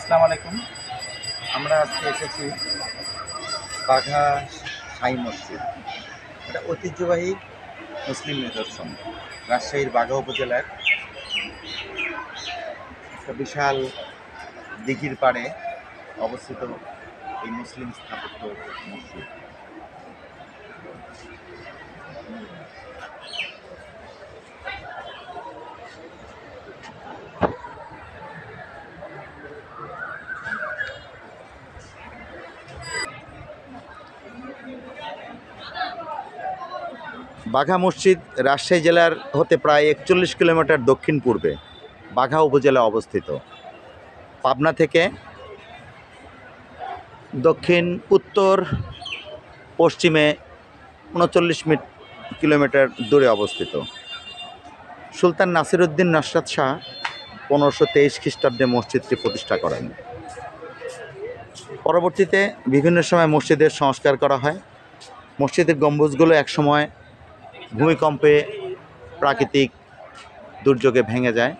আসসালামু আলাইকুম। আমরা আজকে এসেছি বাঘা শাহী মসজিদ। এটা ঐতিহ্যবাহী মুসলিম নিদর্শন। রাজশাহীর বাঘা উপজেলার একটা বিশাল দিঘির পাড়ে অবস্থিত এই মুসলিম স্থাপত্য মসজিদ। বাঘা মসজিদ রাজশাহী জেলার হতে প্রায় ৪১ কিলোমিটার দক্ষিণ পূর্বে বাঘা উপজেলা অবস্থিত। পাবনা থেকে দক্ষিণ উত্তর পশ্চিমে ৩৯ কিলোমিটার দূরে অবস্থিত। সুলতান নাসিরউদ্দিন নসরাত শাহ ১৫২৩ খ্রিস্টাব্দে মসজিদটি প্রতিষ্ঠা করেন। পরবর্তীতে বিভিন্ন সময় মসজিদের সংস্কার করা হয়। মসজিদের গম্বুজগুলো একসময় ভূমিকম্পে, প্রাকৃতিক দুর্যোগে ভেঙে যায়।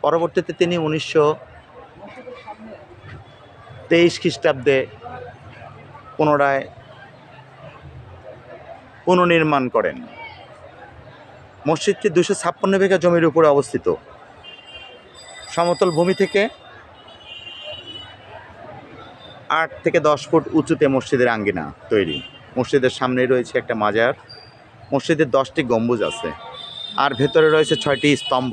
পরবর্তীতে তিনি ১৯২৩ খ্রিস্টাব্দে পুনরায় পুনর্নির্মাণ করেন। মসজিদটি ২৫৬ বিঘা জমির উপরে অবস্থিত। সমতল ভূমি থেকে ৮ থেকে ১০ ফুট উঁচুতে মসজিদের আঙ্গিনা তৈরি। মসজিদের সামনেই রয়েছে একটা মাজার। মসজিদের ১০টি গম্বুজ আছে, আর ভেতরে রয়েছে ৬টি স্তম্ভ।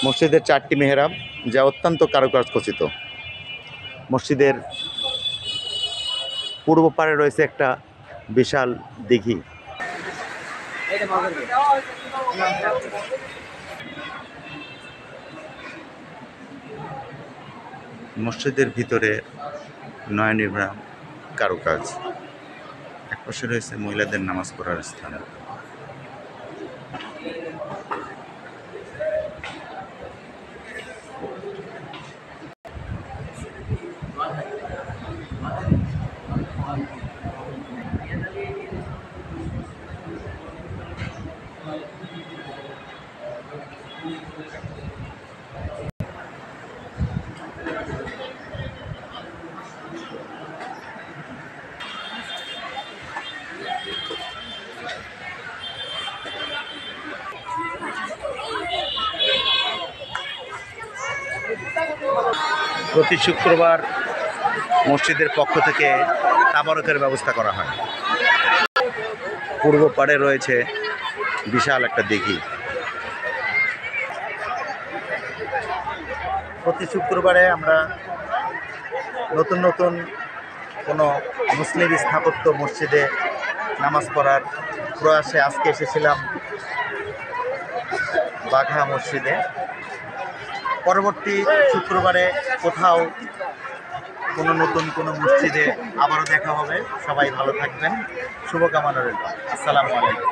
মসজিদের ৪টি মেহরাব, যা অত্যন্ত কারুকাজ খচিত। মসজিদের পূর্ব পারে রয়েছে একটা বিশাল দিঘি। মসজিদের ভিতরে নয়নির্মাণ কারুকাজ। একপাশে রয়েছে মহিলাদের নামাজ পড়ার স্থান। প্রতি শুক্রবার মসজিদের পক্ষ থেকে তাবারকের ব্যবস্থা করা হয়। পূর্ব পাড়ে রয়েছে বিশাল একটা দিঘি। প্রতি শুক্রবারে আমরা নতুন নতুন কোনো মুসলিম স্থাপত্য মসজিদে নামাজ পড়ার প্রয়াসে আজকে এসেছিলাম বাঘা মসজিদে। পরবর্তী শুক্রবারে কোথাও কোনো নতুন কোনো মসজিদে আবারও দেখা হবে। সবাই ভালো থাকবেন, শুভকামনা রইল। আসসালামু আলাইকুম।